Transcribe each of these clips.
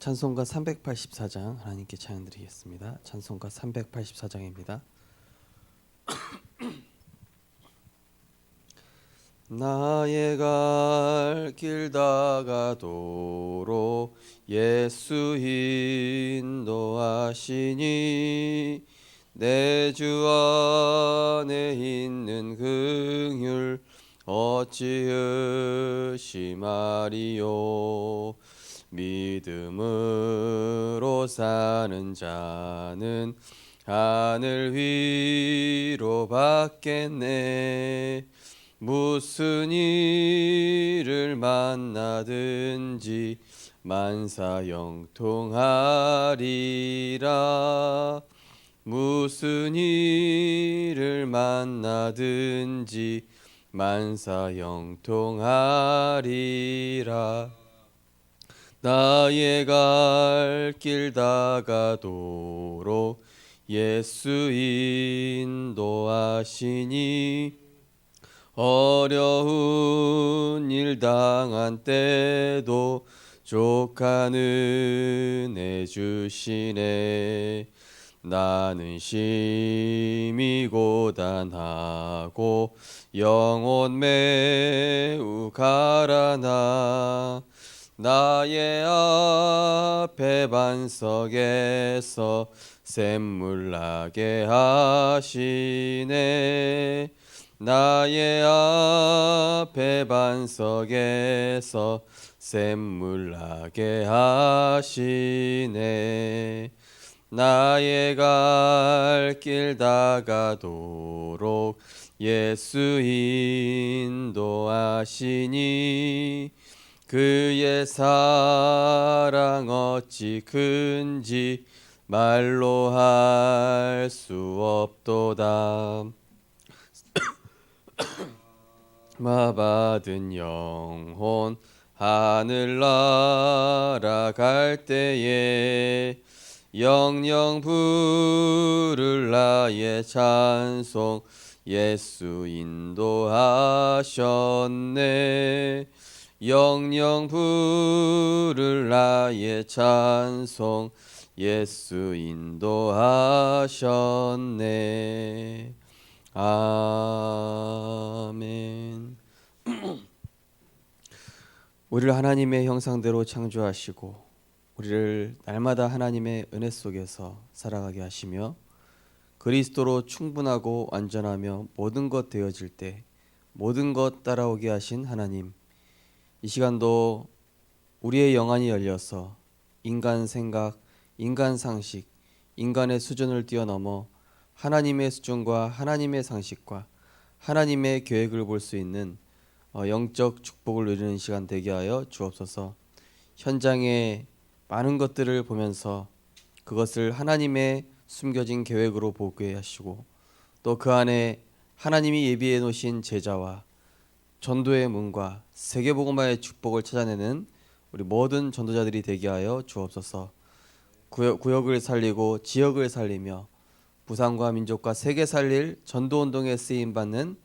찬송가 384장 하나님께 찬양 드리겠습니다. 찬송가 384장입니다. 나의 갈 길 다가도록 예수 인도하시니 내 주 안에 있는 긍휼 어찌 의심하리요. 믿음으로 사는 자는 하늘 위로 받겠네. 무슨 일을 만나든지 만사 형통하리라. 무슨 일을 만나든지 만사 형통하리라. 나의 갈 길 다가도록 예수 인도하시니 어려운 일 당한 때도 족한 은혜 주시네. 나는 심히 고단하고 영혼 매우 가라나 나의 앞에 반석에서 샘물 나게 하시네. 나의 앞에 반석에서 샘물 나게 하시네. 나의 갈 길 다가도록 예수 인도하시니 그의 사랑 어찌 큰지 말로 할 수 없도다. 마받은 영혼 하늘 날아갈 때에 영영 부를 나의 찬송 예수 인도하셨네. 영영 부를 나의 찬송 예수 인도하셨네. 아멘. 우리를 하나님의 형상대로 창조하시고 우리를 날마다 하나님의 은혜 속에서 살아가게 하시며 그리스도로 충분하고 완전하며 모든 것 되어질 때 모든 것 따라오게 하신 하나님, 이 시간도 우리의 영안이 열려서 인간 생각, 인간 상식, 인간의 수준을 뛰어넘어 하나님의 수준과 하나님의 상식과 하나님의 계획을 볼 수 있는 영적 축복을 누리는 시간 되게 하여 주옵소서. 현장에 많은 것들을 보면서 그것을 하나님의 숨겨진 계획으로 보게 하시고 또 그 안에 하나님이 예비해 놓으신 제자와 전도의 문과 세계복음화의 축복을 찾아내는 우리 모든 전도자들이 되게 하여 주옵소서. 구역을 살리고 지역을 살리며 부산과 민족과 세계 살릴 전도운동에 쓰임받는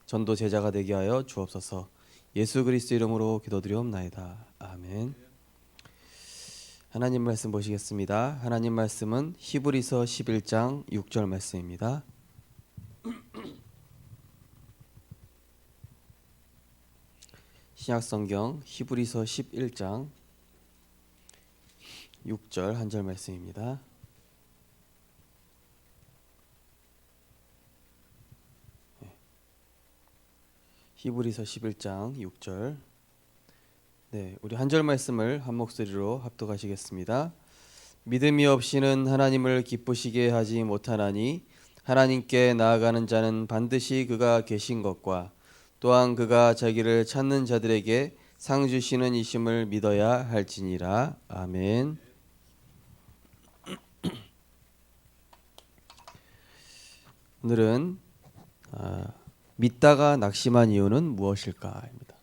전도 제자가 되게 하여 주옵소서. 예수 그리스도 이름으로 기도드리옵나이다. 아멘. 하나님 말씀 보시겠습니다. 하나님 말씀은 히브리서 11장 6절 말씀입니다. 신약성경 히브리서 11장 6절 한 절 말씀입니다. 히브리서 11장 6절. 네, 우리 한 절 말씀을 한 목소리로 합독하시겠습니다. 믿음이 없이는 하나님을 기쁘시게 하지 못하나니 하나님께 나아가는 자는 반드시 그가 계신 것과 또한 그가 자기를 찾는 자들에게 상 주시는 이심을 믿어야 할지니라. 아멘. 오늘은 믿다가 낙심한 이유는 무엇일까입니다.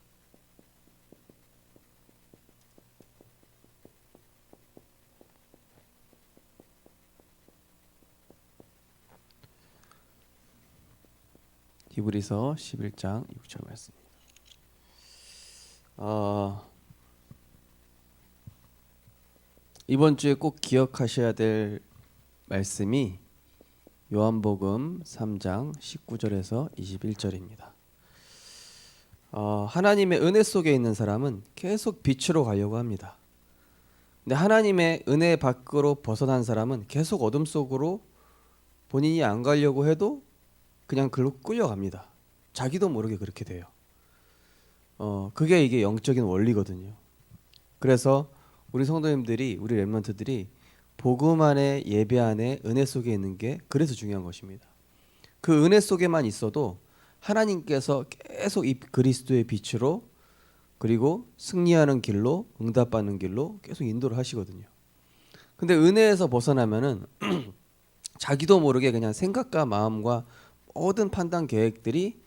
히브리서 11장 6절 말씀입니다. 이번 주에 꼭 기억하셔야 될 말씀이 요한복음 3장 19절에서 21절입니다. 하나님의 은혜 속에 있는 사람은 계속 빛으로 가려고 합니다. 근데 하나님의 은혜 밖으로 벗어난 사람은 계속 어둠 속으로 본인이 안 가려고 해도 그냥 글로 끌려갑니다. 자기도 모르게 그렇게 돼요. 그게 이게 영적인 원리거든요. 그래서 우리 성도님들이, 우리 렘넌트들이 복음 안에, 예배 안에, 은혜 속에 있는 게 그래서 중요한 것입니다. 그 은혜 속에만 있어도 하나님께서 계속 이 그리스도의 빛으로, 그리고 승리하는 길로, 응답받는 길로 계속 인도를 하시거든요. 근데 은혜에서 벗어나면은 자기도 모르게 그냥 생각과 마음과 모든 판단 계획들이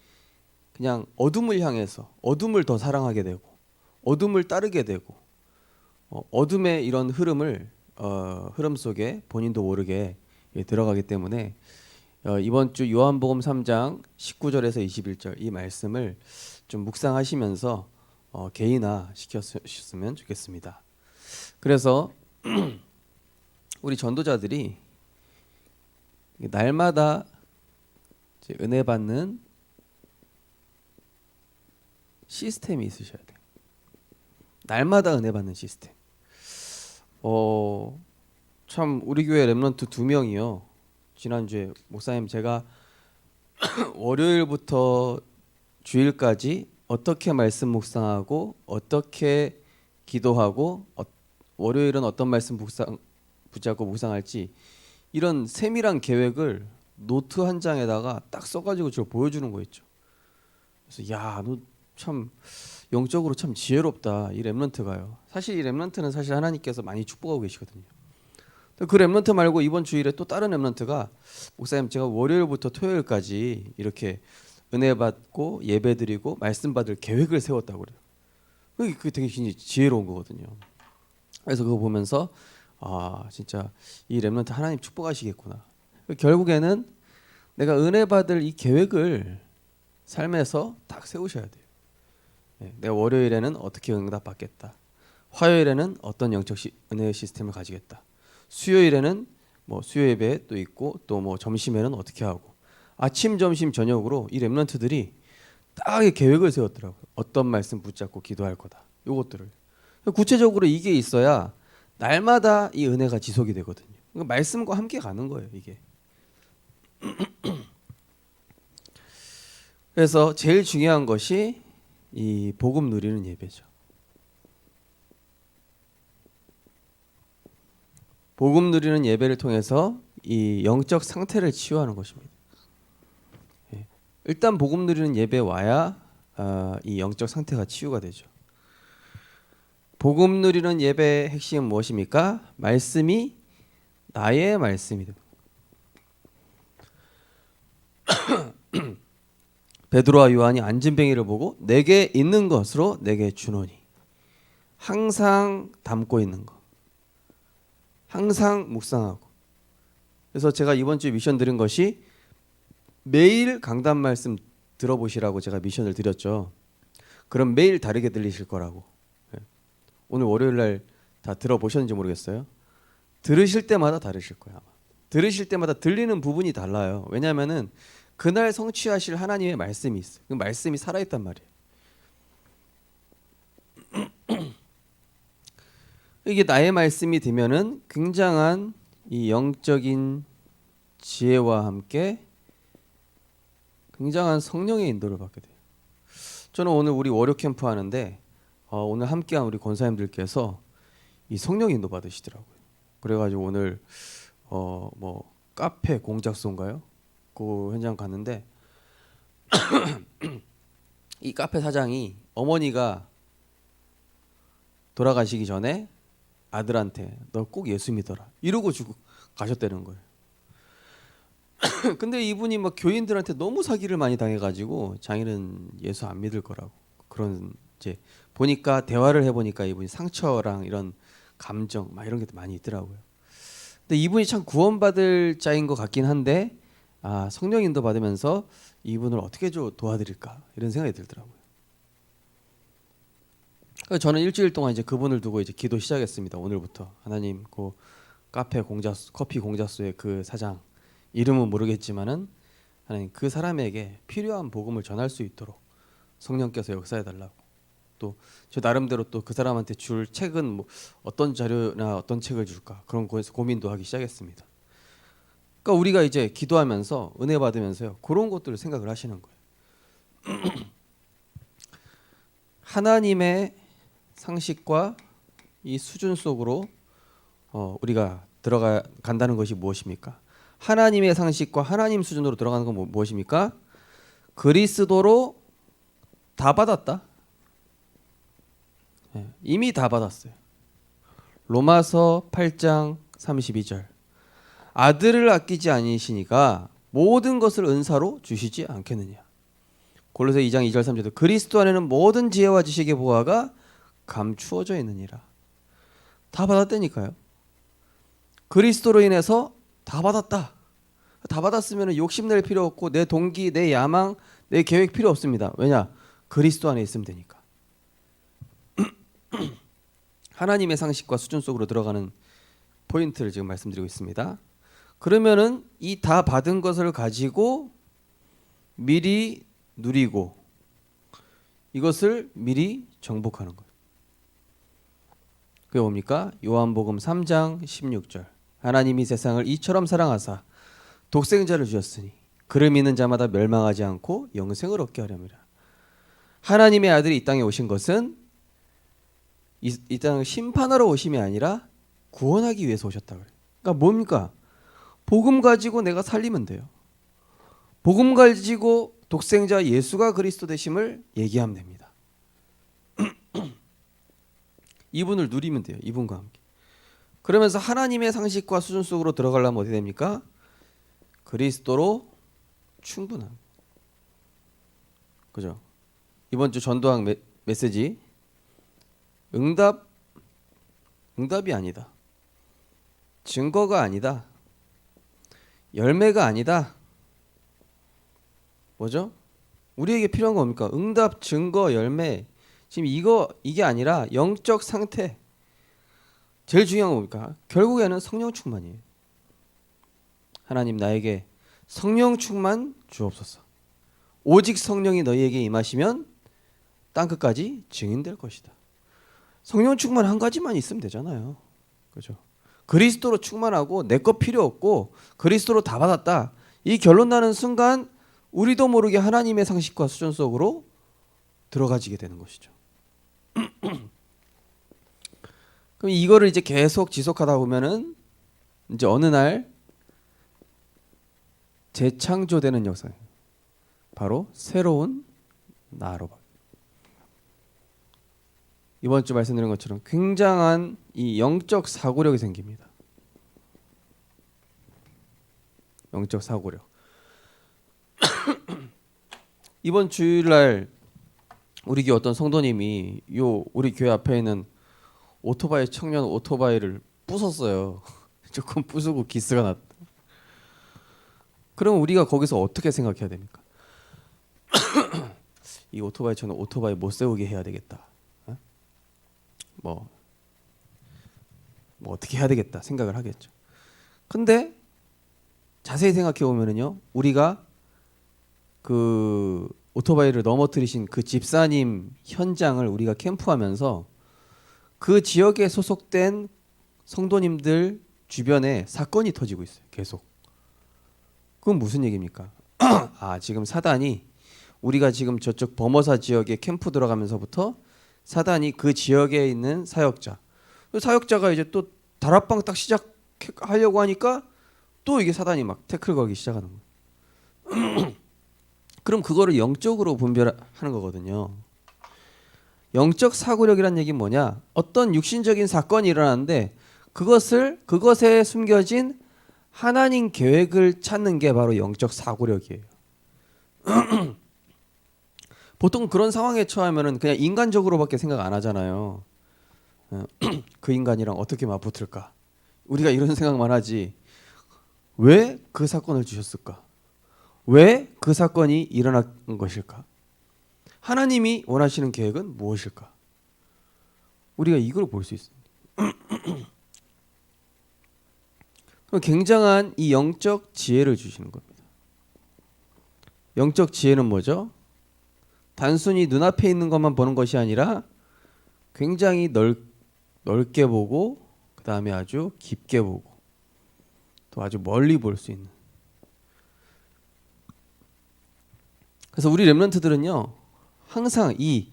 그냥 어둠을 향해서 어둠을 더 사랑하게 되고 어둠을 따르게 되고 어둠의 이런 흐름 속에 본인도 모르게 들어가기 때문에 이번 주 요한복음 3장 19절에서 21절 이 말씀을 좀 묵상하시면서 개인화 시켰으면 좋겠습니다. 그래서 우리 전도자들이 날마다 이제 은혜 받는 시스템이 있으셔야 돼요. 날마다 은혜 받는 시스템. 참 우리 교회 렘넌트 2명이요. 지난주에 목사님 제가 월요일부터 주일까지 어떻게 말씀 묵상하고 어떻게 기도하고 월요일은 어떤 말씀 붙잡고 묵상할지 이런 세밀한 계획을 노트 한 장에다가 딱 써가지고 저 보여주는 거 있죠. 그래서 야, 너 참 영적으로 참 지혜롭다 이 렘넌트가요. 사실 이 렘넌트는 사실 하나님께서 많이 축복하고 계시거든요. 그 렘넌트 말고 이번 주일에 또 다른 렘넌트가 목사님 제가 월요일부터 토요일까지 이렇게 은혜 받고 예배 드리고 말씀 받을 계획을 세웠다고 그래요. 그게 되게 지혜로운 거거든요. 그래서 그거 보면서 진짜 이 렘넌트 하나님 축복하시겠구나. 결국에는 내가 은혜 받을 이 계획을 삶에서 딱 세우셔야 돼요. 내가 월요일에는 어떻게 응답받겠다. 화요일에는 어떤 영적 은혜의 시스템을 가지겠다. 수요일에는 뭐 수요 예배 또 있고 또 뭐 점심에는 어떻게 하고 아침, 점심, 저녁으로 이 렘넌트들이 딱 계획을 세웠더라고요. 어떤 말씀 붙잡고 기도할 거다. 요것들을 구체적으로 이게 있어야 날마다 이 은혜가 지속이 되거든요. 그러니까 말씀과 함께 가는 거예요, 이게. 그래서 제일 중요한 것이 이 복음 누리는 예배죠. 복음 누리는 예배를 통해서 이 영적 상태를 치유하는 것입니다. 일단 복음 누리는 예배 와야 이 영적 상태가 치유가 되죠. 복음 누리는 예배의 핵심은 무엇입니까? 말씀이 나의 말씀이 됩니다. 베드로와 요한이 안진뱅이를 보고 내게 있는 것으로 내게 주노니 항상 담고 있는 것, 항상 묵상하고. 그래서 제가 이번 주에 미션 드린 것이 매일 강단 말씀 들어보시라고 제가 미션을 드렸죠. 그럼 매일 다르게 들리실 거라고. 오늘 월요일 날 다 들어보셨는지 모르겠어요. 들으실 때마다 다르실 거예요. 아마. 들으실 때마다 들리는 부분이 달라요. 왜냐하면은 그날 성취하실 하나님의 말씀이 있어요. 그 말씀이 살아있단 말이에요. 이게 나의 말씀이 되면은 굉장한 이 영적인 지혜와 함께 굉장한 성령의 인도를 받게 돼요. 저는 오늘 우리 월요 캠프 하는데 오늘 함께한 우리 권사님들께서 이 성령 인도 받으시더라고요. 그래가지고 오늘 뭐 카페 공작소인가요? 그 현장 갔는데 이 카페 사장이 어머니가 돌아가시기 전에 아들한테 너 꼭 예수 믿어라 이러고 주고 가셨다는 거예요. 근데 이분이 막 교인들한테 너무 사기를 많이 당해가지고 자기는 예수 안 믿을 거라고 그런 이제 보니까 대화를 해보니까 이분이 상처랑 이런 감정 막 이런 게 많이 있더라고요. 근데 이분이 참 구원받을 자인 것 같긴 한데 성령 인도 받으면서 이분을 어떻게 도와드릴까 이런 생각이 들더라고요. 그래서 저는 일주일 동안 이제 그분을 두고 이제 기도 시작했습니다. 오늘부터 하나님 그 카페 공자수 커피 공자수의 그 사장 이름은 모르겠지만은 하나님 그 사람에게 필요한 복음을 전할 수 있도록 성령께서 역사해 달라고. 또 저 나름대로 또 그 사람한테 줄 책은 뭐 어떤 자료나 어떤 책을 줄까 그런 거에서 고민도 하기 시작했습니다. 그러니까 우리가 이제 기도하면서 은혜 받으면서요 그런 것들을 생각을 하시는 거예요. 하나님의 상식과 이 수준 속으로 우리가 들어가 간다는 것이 무엇입니까? 하나님의 상식과 하나님 수준으로 들어가는 건 무엇입니까? 그리스도로 다 받았다. 이미 다 받았어요. 로마서 8장 32절. 아들을 아끼지 아니시니까 모든 것을 은사로 주시지 않겠느냐. 골로새 2장 2절 3절도 그리스도 안에는 모든 지혜와 지식의 보화가 감추어져 있느니라. 다 받았다니까요. 그리스도로 인해서 다 받았다. 다 받았으면 욕심낼 필요 없고 내 동기, 내 야망, 내 계획 필요 없습니다. 왜냐? 그리스도 안에 있으면 되니까. 하나님의 상식과 수준 속으로 들어가는 포인트를 지금 말씀드리고 있습니다. 그러면은 이 다 받은 것을 가지고 미리 누리고 이것을 미리 정복하는 거예요. 그게 뭡니까? 요한복음 3장 16절. 하나님이 세상을 이처럼 사랑하사 독생자를 주셨으니 그를 믿는 자마다 멸망하지 않고 영생을 얻게 하려니라. 하나님의 아들이 이 땅에 오신 것은 이 땅을 심판하러 오심이 아니라 구원하기 위해서 오셨다 그래요. 그러니까 뭡니까? 복음 가지고 내가 살리면 돼요. 복음 가지고 독생자 예수가 그리스도 되심을 얘기하면 됩니다. 이분을 누리면 돼요. 이분과 함께. 그러면서 하나님의 상식과 수준 속으로 들어가려면 어떻게 됩니까? 그리스도로 충분한. 그죠? 이번 주 전도학 메시지 응답이 아니다. 증거가 아니다. 열매가 아니다. 뭐죠? 우리에게 필요한 건 뭡니까? 응답, 증거, 열매. 지금 이게 아니라 영적 상태. 제일 중요한 건 뭡니까? 결국에는 성령 충만이에요. 하나님 나에게 성령 충만 주옵소서. 오직 성령이 너희에게 임하시면 땅끝까지 증인될 것이다. 성령 충만 한 가지만 있으면 되잖아요. 그죠? 그리스도로 충만하고 내 것 필요 없고 그리스도로 다 받았다. 이 결론 나는 순간 우리도 모르게 하나님의 상식과 수준 속으로 들어가지게 되는 것이죠. 그럼 이거를 이제 계속 지속하다 보면은 이제 어느 날 재창조되는 역사예요. 바로 새로운 나로. 이번 주 말씀드린 것처럼 굉장한 이 영적 사고력이 생깁니다. 영적 사고력. 이번 주일날 우리 교회 어떤 성도님이 우리 교회 앞에 있는 오토바이 청년 오토바이를 부쉈어요. 조금 부수고 기스가 났다. 그럼 우리가 거기서 어떻게 생각해야 됩니까? 이 오토바이 청년 오토바이 못 세우게 해야 되겠다. 뭐 어떻게 해야 되겠다 생각을 하겠죠. 근데 자세히 생각해 보면은요, 우리가 그 오토바이를 넘어뜨리신 그 집사님 현장을 우리가 캠프하면서 그 지역에 소속된 성도님들 주변에 사건이 터지고 있어요. 계속. 그건 무슨 얘기입니까? 지금 사단이 우리가 지금 저쪽 범어사 지역에 캠프 들어가면서부터 사단이 그 지역에 있는 사역자가 이제 또 다락방 딱 시작하려고 하니까 또 이게 사단이 막 태클 걸기 시작하는 거예요. 그럼 그거를 영적으로 분별하는 거거든요. 영적 사고력이란 얘기는 뭐냐? 어떤 육신적인 사건이 일어나는데 그것에 숨겨진 하나님 계획을 찾는 게 바로 영적 사고력이에요. 보통 그런 상황에 처하면은 그냥 인간적으로밖에 생각 안 하잖아요. 그 인간이랑 어떻게 맞붙을까? 우리가 이런 생각만 하지. 왜 그 사건을 주셨을까? 왜 그 사건이 일어난 것일까? 하나님이 원하시는 계획은 무엇일까? 우리가 이걸 볼 수 있어요. 굉장한 이 영적 지혜를 주시는 겁니다. 영적 지혜는 뭐죠? 단순히 눈앞에 있는 것만 보는 것이 아니라 굉장히 넓게 보고 그 다음에 아주 깊게 보고 또 아주 멀리 볼 수 있는. 그래서 우리 렘넌트들은요 항상 이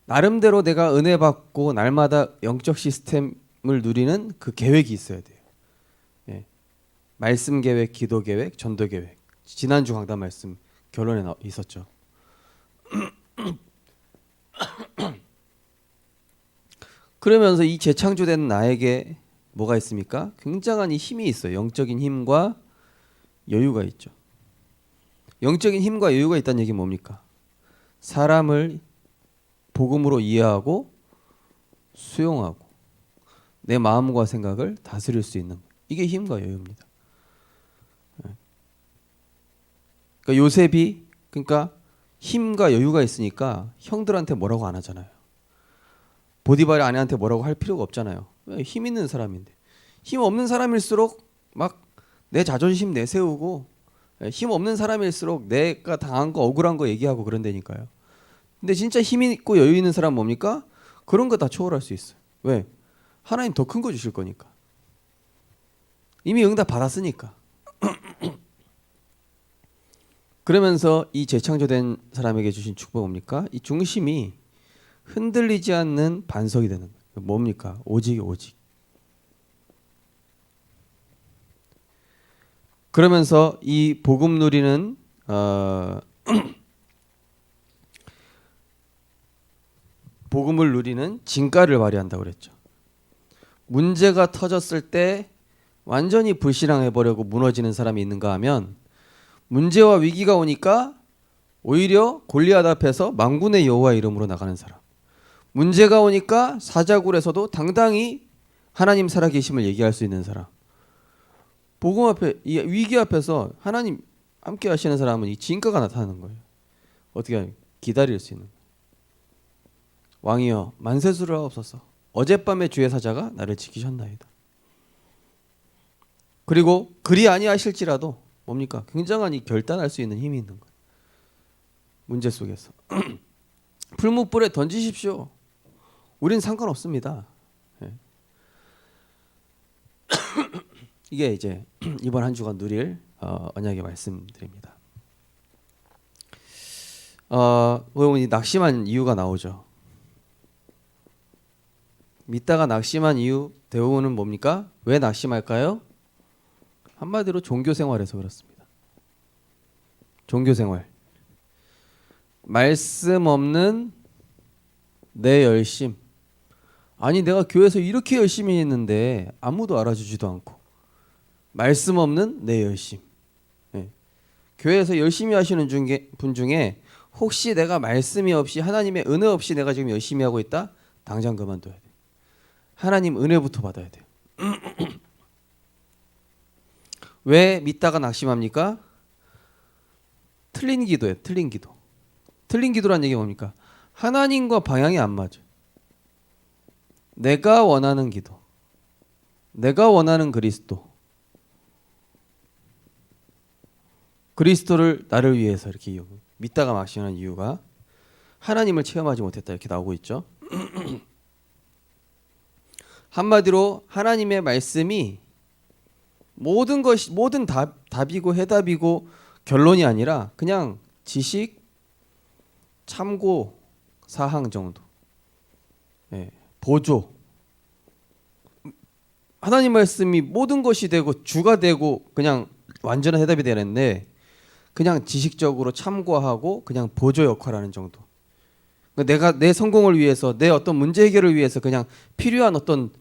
나름대로 내가 은혜 받고 날마다 영적 시스템을 누리는 그 계획이 있어야 돼요. 예. 말씀 계획, 기도 계획, 전도 계획. 지난주 강단 말씀 결론에 있었죠. 그러면서 이 재창조된 나에게 뭐가 있습니까? 굉장한 이 힘이 있어요. 영적인 힘과 여유가 있죠. 영적인 힘과 여유가 있다는 얘기는 뭡니까? 사람을 복음으로 이해하고 수용하고 내 마음과 생각을 다스릴 수 있는 이게 힘과 여유입니다. 그러니까 요셉이 그러니까 힘과 여유가 있으니까 형들한테 뭐라고 안 하잖아요. 보디발의 아내한테 뭐라고 할 필요가 없잖아요. 힘 있는 사람인데 힘 없는 사람일수록 막 내 자존심 내세우고 힘 없는 사람일수록 내가 당한 거 억울한 거 얘기하고 그런다니까요. 근데 진짜 힘 있고 여유 있는 사람 뭡니까? 그런 거 다 초월할 수 있어요. 왜? 하나님 더 큰 거 주실 거니까. 이미 응답 받았으니까. 그러면서 이 재창조된 사람에게 주신 축복은 뭡니까? 이 중심이 흔들리지 않는 반석이 되는 거예요. 뭡니까? 오직. 그러면서 이 복음 누리는 복음을 누리는 진가를 발휘한다고 그랬죠. 문제가 터졌을 때 완전히 불신앙해버리고 무너지는 사람이 있는가 하면 문제와 위기가 오니까 오히려 골리앗 앞에서 만군의 여호와 이름으로 나가는 사람. 문제가 오니까 사자굴에서도 당당히 하나님 살아계심을 얘기할 수 있는 사람. 복음 앞에 이 위기 앞에서 하나님 함께 하시는 사람은 이 진가가 나타나는 거예요. 어떻게 하냐? 기다릴 수 있는. 왕이여 만세수를 하옵소서. 어젯밤에 주의 사자가 나를 지키셨나이다. 그리고 그리 아니하실지라도 뭡니까? 굉장한 이 결단할 수 있는 힘이 있는 거예요. 문제 속에서 풀무불에 던지십시오. 우린 상관없습니다. 예. 이게 이제 이번 한 주간 누릴 언약의 말씀드립니다. 여러분 낙심한 이유가 나오죠. 믿다가 낙심한 이유 대부분은 뭡니까? 왜 낙심할까요? 한마디로 종교생활에서 그렇습니다. 종교생활. 말씀 없는 내 열심. 아니 내가 교회에서 이렇게 열심히 했는데 아무도 알아주지도 않고. 말씀 없는 내 열심. 네. 교회에서 열심히 하시는 분 중에 혹시 내가 말씀이 없이 하나님의 은혜 없이 내가 지금 열심히 하고 있다? 당장 그만둬야 돼. 하나님 은혜부터 받아야 돼요. 왜 믿다가 낙심합니까? 틀린 기도예요. 틀린 기도. 틀린 기도란 얘기가 뭡니까? 하나님과 방향이 안 맞아. 내가 원하는 기도. 내가 원하는 그리스도. 그리스도를 나를 위해서 이렇게 믿다가 낙심하는 이유가 하나님을 체험하지 못했다 이렇게 나오고 있죠. 한마디로 하나님의 말씀이 모든 답이고 해답이고 결론이 아니라 그냥 지식, 참고 사항 정도. 예, 보조. 하나님 말씀이 모든 것이 되고 주가 되고 그냥 완전한 해답이 되는데 그냥 지식적으로 참고하고 그냥 보조 역할하는 정도. 내가 내 성공을 위해서 내 어떤 문제 해결을 위해서 그냥 필요한 어떤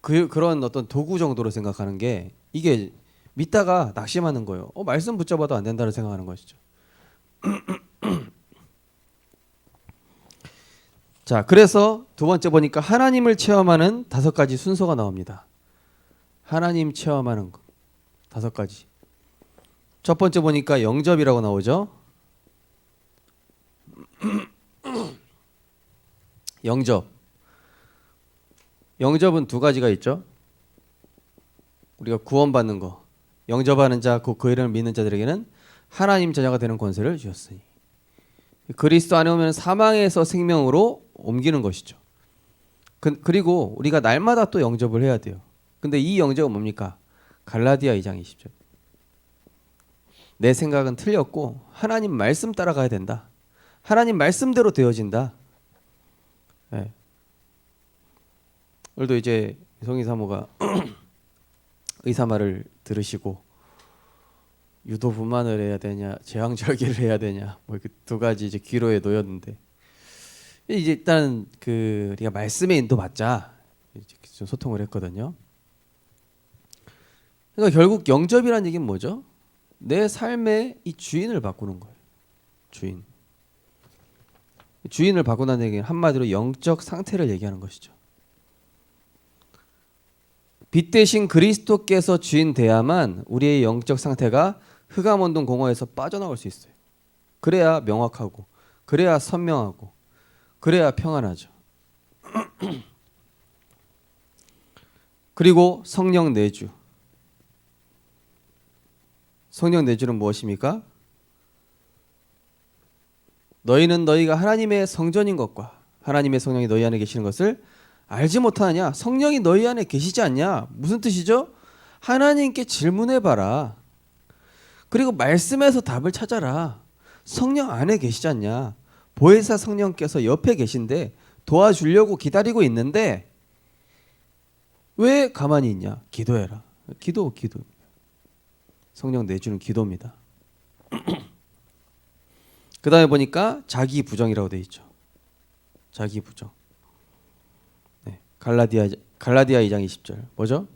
그런 어떤 도구 정도로 생각하는 게 이게 믿다가 낙심하는 거예요. 말씀 붙잡아도 안 된다고 생각하는 것이죠. 자, 그래서 두 번째 보니까 하나님을 체험하는 5가지 순서가 나옵니다. 하나님 체험하는 거 5가지. 첫 번째 보니까 영접이라고 나오죠. 영접. 영접은 두 가지가 있죠. 우리가 구원받는 거, 영접하는 자, 곧 그 이름을 믿는 자들에게는 하나님 자녀가 되는 권세를 주셨으니, 그리스도 안에 오면 사망에서 생명으로 옮기는 것이죠. 그리고 우리가 날마다 또 영접을 해야 돼요. 근데 이 영접은 뭡니까? 갈라디아 2장 20절. 내 생각은 틀렸고 하나님 말씀 따라가야 된다. 하나님 말씀대로 되어진다. 네. 오늘도 이제 송이 사모가 의사 말을 들으시고 유도 분만을 해야 되냐, 제왕절개를 해야 되냐, 뭐 이렇게 두 가지 이제 기로에 놓였는데, 이제 일단 그 우리가 말씀에 인도받자 이제 좀 소통을 했거든요. 그러니까 결국 영접이란 얘기는 뭐죠? 내 삶의 이 주인을 바꾸는 거예요. 주인을 바꾼다는 얘기는 한마디로 영적 상태를 얘기하는 것이죠. 빛 대신 그리스도께서 주인 돼야만 우리의 영적 상태가 흑암원동 공허에서 빠져나올 수 있어요. 그래야 명확하고, 그래야 선명하고, 그래야 평안하죠. 그리고 성령 내주. 성령 내주는 무엇입니까? 너희는 너희가 하나님의 성전인 것과 하나님의 성령이 너희 안에 계시는 것을 알지 못하느냐? 성령이 너희 안에 계시지 않냐? 무슨 뜻이죠? 하나님께 질문해봐라. 그리고 말씀에서 답을 찾아라. 성령 안에 계시지 않냐? 보혜사 성령께서 옆에 계신데 도와주려고 기다리고 있는데 왜 가만히 있냐? 기도해라. 기도. 성령 내주는 기도입니다. 그 다음에 보니까 자기 부정이라고 되어 있죠. 자기 부정. 네, 갈라디아 2장 20절 뭐죠?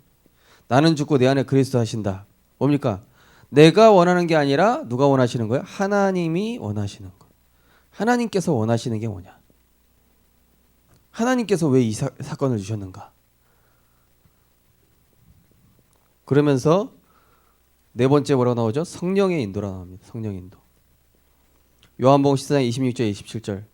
나는 죽고 내 안에 그리스도 하신다. 뭡니까? 내가 원하는 게 아니라 누가 원하시는 거예요? 하나님이 원하시는 거. 하나님께서 원하시는 게 뭐냐? 하나님께서 왜 이 사건을 주셨는가? 그러면서 네 번째 뭐라고 나오죠? 성령의 인도라고 나옵니다. 성령의 인도. 요한복음 14장 26절 27절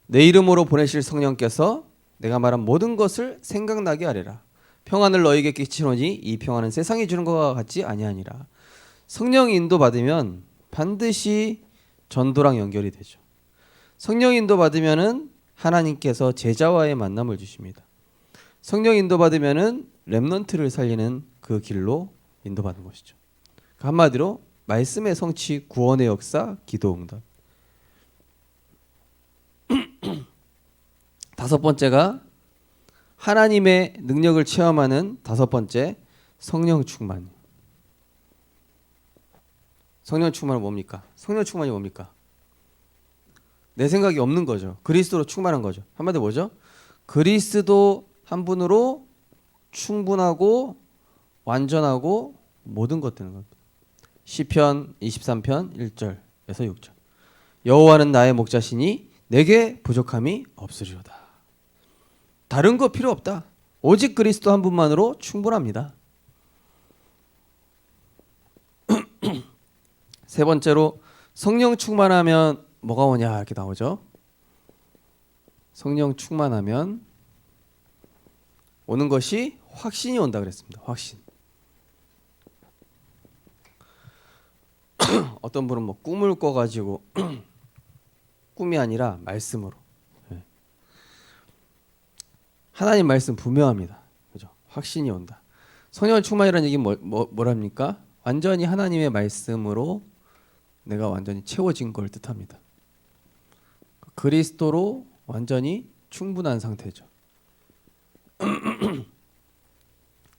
내 이름으로 보내실 성령께서 내가 말한 모든 것을 생각나게 하리라. 평안을 너희에게 끼치노니 이 평안은 세상이 주는 것과 같지 아니하니라. 성령 인도 받으면 반드시 전도랑 연결이 되죠. 성령 인도 받으면은 하나님께서 제자와의 만남을 주십니다. 성령 인도 받으면은 렘넌트를 살리는 그 길로 인도받는 것이죠. 한마디로 말씀의 성취, 구원의 역사, 기도 응답. 다섯 번째가 하나님의 능력을 체험하는 다섯 번째 성령 충만. 성령 충만은 뭡니까? 성령 충만이 뭡니까? 내 생각이 없는 거죠. 그리스도로 충만한 거죠. 한마디로 뭐죠? 그리스도 한 분으로 충분하고 완전하고 모든 것 되는 겁니다. 시편 23편 1절에서 6절 여호와는 나의 목자시니 내게 부족함이 없으리로다. 다른 거 필요 없다. 오직 그리스도 한 분만으로 충분합니다. 세 번째로 성령 충만하면 뭐가 오냐 이렇게 나오죠. 성령 충만하면 오는 것이 확신이 온다 그랬습니다. 확신. 어떤 분은 뭐 꿈을 꿔가지고 꿈이 아니라 말씀으로. 하나님 말씀 분명합니다. 그죠? 확신이 온다. 성령 충만이라는 얘기는 뭐랍니까? 완전히 하나님의 말씀으로 내가 완전히 채워진 걸 뜻합니다. 그리스도로 완전히 충분한 상태죠.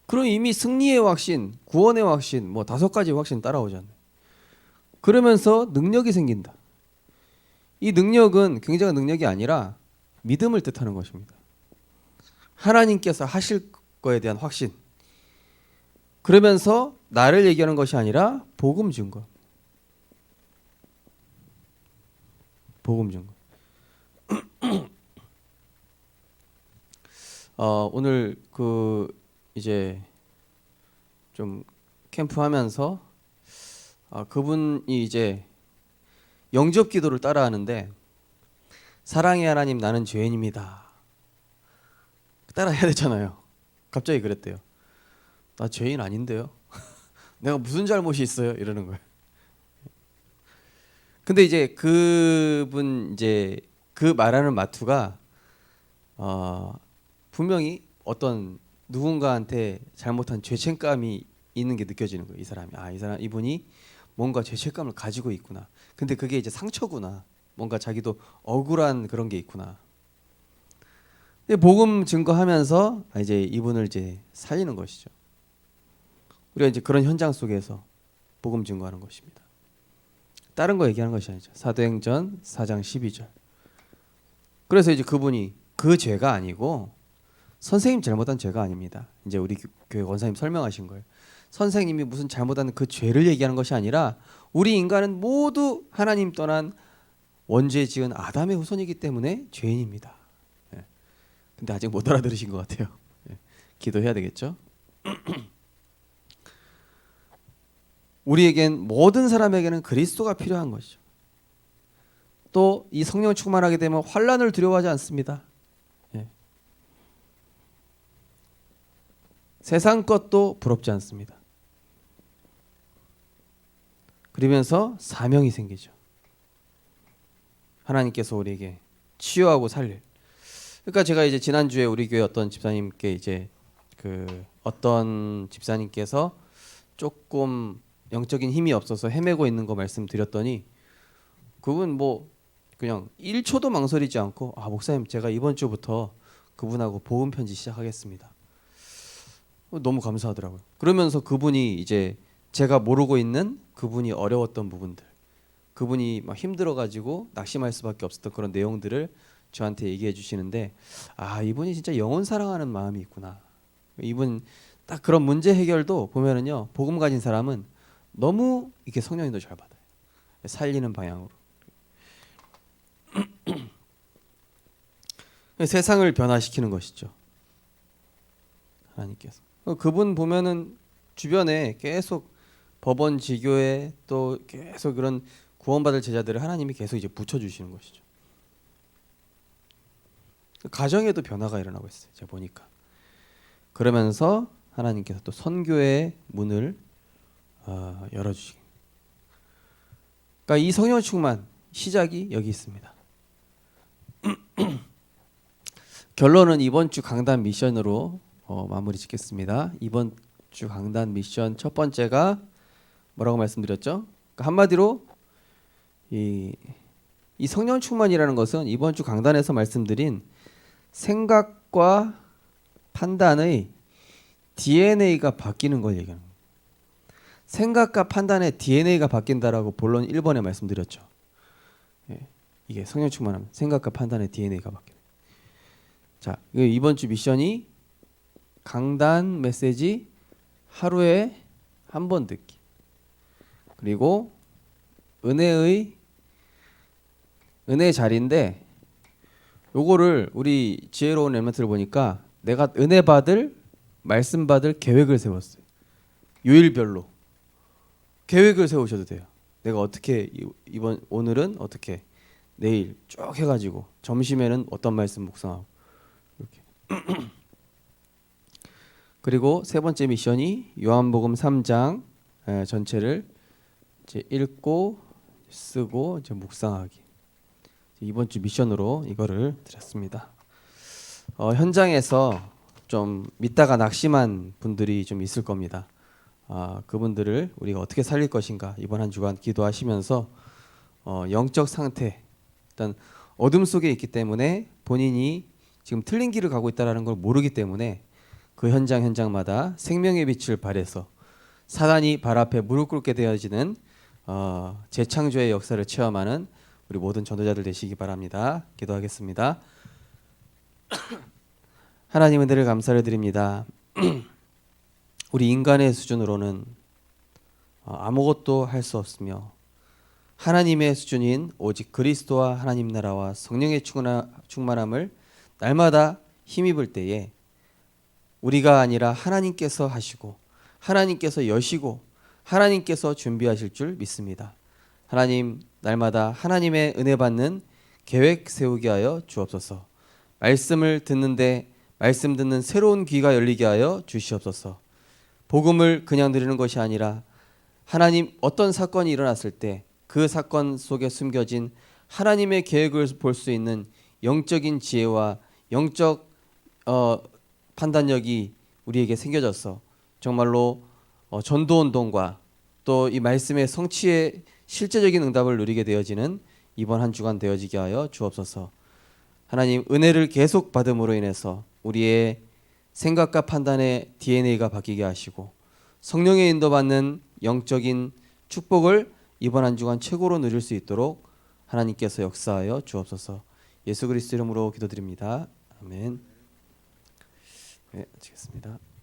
그럼 이미 승리의 확신, 구원의 확신, 뭐 다섯 가지 확신 따라오잖아요. 그러면서 능력이 생긴다. 이 능력은 굉장한 능력이 아니라 믿음을 뜻하는 것입니다. 하나님께서 하실 거에 대한 확신. 그러면서 나를 얘기하는 것이 아니라 복음 증거. 복음 증거. 오늘 이제 좀 캠프하면서 그분이 이제 영접 기도를 따라하는데 사랑의 하나님 나는 죄인입니다. 따라해야 되잖아요. 갑자기 그랬대요. 나 죄인 아닌데요. 내가 무슨 잘못이 있어요? 이러는 거예요. 근데 이제 그분 이제 그 말하는 마투가 분명히 어떤 누군가한테 잘못한 죄책감이 있는 게 느껴지는 거예요. 이 사람이 이 사람 이분이 뭔가 죄책감을 가지고 있구나. 근데 그게 이제 상처구나. 뭔가 자기도 억울한 그런 게 있구나. 근데 복음 증거하면서 이제 이분을 이제 살리는 것이죠. 우리가 이제 그런 현장 속에서 복음 증거하는 것입니다. 다른 거 얘기하는 것이 아니죠. 사도행전 4장 12절. 그래서 이제 그분이 그 죄가 아니고 선생님 잘못한 죄가 아닙니다. 이제 우리 교회 원사님 설명하신 거예요. 선생님이 무슨 잘못한 그 죄를 얘기하는 것이 아니라 우리 인간은 모두 하나님 떠난 원죄 지은 아담의 후손이기 때문에 죄인입니다. 예. 근데 아직 못 알아들으신 것 같아요. 예. 기도해야 되겠죠? 우리에겐 모든 사람에게는 그리스도가 필요한 것이죠. 또 이 성령 충만하게 되면 환난을 두려워하지 않습니다. 예. 세상 것도 부럽지 않습니다. 그러면서 사명이 생기죠. 하나님께서 우리에게 치유하고 살릴. 그러니까 제가 이제 지난주에 우리 교회 어떤 집사님께 이제 그 어떤 집사님께서 조금 영적인 힘이 없어서 헤매고 있는 거 말씀드렸더니 그분 뭐 그냥 1초도 망설이지 않고 목사님 제가 이번 주부터 그분하고 복음 편지 시작하겠습니다. 너무 감사하더라고요. 그러면서 그분이 이제 제가 모르고 있는 그분이 어려웠던 부분들, 그분이 막 힘들어가지고 낙심할 수밖에 없었던 그런 내용들을 저한테 얘기해 주시는데 이분이 진짜 영혼 사랑하는 마음이 있구나. 이분 딱 그런 문제 해결도 보면은요 복음 가진 사람은 너무 이렇게 성령님도 잘 받아요. 살리는 방향으로. 세상을 변화시키는 것이죠. 하나님께서. 그분 보면은 주변에 계속 법원 지교에 또 계속 그런 구원받을 제자들을 하나님이 계속 이제 붙여주시는 것이죠. 가정에도 변화가 일어나고 있어요. 제가 보니까. 그러면서 하나님께서 또 선교의 문을 열어주시고. 그러니까 이 성령 충만 시작이 여기 있습니다. 결론은 이번 주 강단 미션으로 마무리 짓겠습니다. 이번 주 강단 미션 첫 번째가 뭐라고 말씀드렸죠? 그러니까 한마디로 이 성령 충만이라는 것은 이번 주 강단에서 말씀드린 생각과 판단의 DNA가 바뀌는 걸 얘기하는 거예요. 생각과 판단의 DNA가 바뀐다라고 본론 1번에 말씀드렸죠. 예, 이게 성령 충만하면 생각과 판단의 DNA가 바뀌는. 자, 이번 주 미션이 강단 메시지 하루에 한 번 듣기. 그리고 은혜의 자리인데 요거를 우리 지혜로운 렘넌트를 보니까 내가 은혜 받을 말씀 받을 계획을 세웠어요. 요일별로 계획을 세우셔도 돼요. 내가 어떻게 오늘은 어떻게 내일 쭉 해가지고 점심에는 어떤 말씀 묵상하고 이렇게. 그리고 세 번째 미션이 요한복음 3장 전체를 이제 읽고 쓰고 이제 묵상하기. 이번 주 미션으로 이거를 드렸습니다. 현장에서 좀 믿다가 낙심한 분들이 좀 있을 겁니다. 그분들을 우리가 어떻게 살릴 것인가 이번 한 주간 기도하시면서 영적 상태 일단 어둠 속에 있기 때문에 본인이 지금 틀린 길을 가고 있다는 걸 모르기 때문에 그 현장마다 생명의 빛을 발해서 사단이 발 앞에 무릎 꿇게 되어지는 재창조의 역사를 체험하는 우리 모든 전도자들 되시기 바랍니다. 기도하겠습니다. 하나님 은혜를 감사를 드립니다. 우리 인간의 수준으로는 아무것도 할 수 없으며 하나님의 수준인 오직 그리스도와 하나님 나라와 성령의 충만함을 날마다 힘입을 때에 우리가 아니라 하나님께서 하시고 하나님께서 여시고 하나님께서 준비하실 줄 믿습니다. 하나님 날마다 하나님의 은혜 받는 계획 세우게 하여 주옵소서. 말씀을 듣는데 말씀 듣는 새로운 귀가 열리게 하여 주시옵소서. 복음을 그냥 들으는 것이 아니라 하나님 어떤 사건이 일어났을 때 그 사건 속에 숨겨진 하나님의 계획을 볼 수 있는 영적인 지혜와 영적 판단력이 우리에게 생겨져서 정말로 전도 운동과 또 이 말씀의 성취의 실제적인 응답을 누리게 되어지는 이번 한 주간 되어지게 하여 주옵소서. 하나님 은혜를 계속 받음으로 인해서 우리의 생각과 판단의 DNA가 바뀌게 하시고 성령의 인도받는 영적인 축복을 이번 한 주간 최고로 누릴 수 있도록 하나님께서 역사하여 주옵소서. 예수 그리스도 이름으로 기도드립니다. 아멘. 네, 마치겠습니다.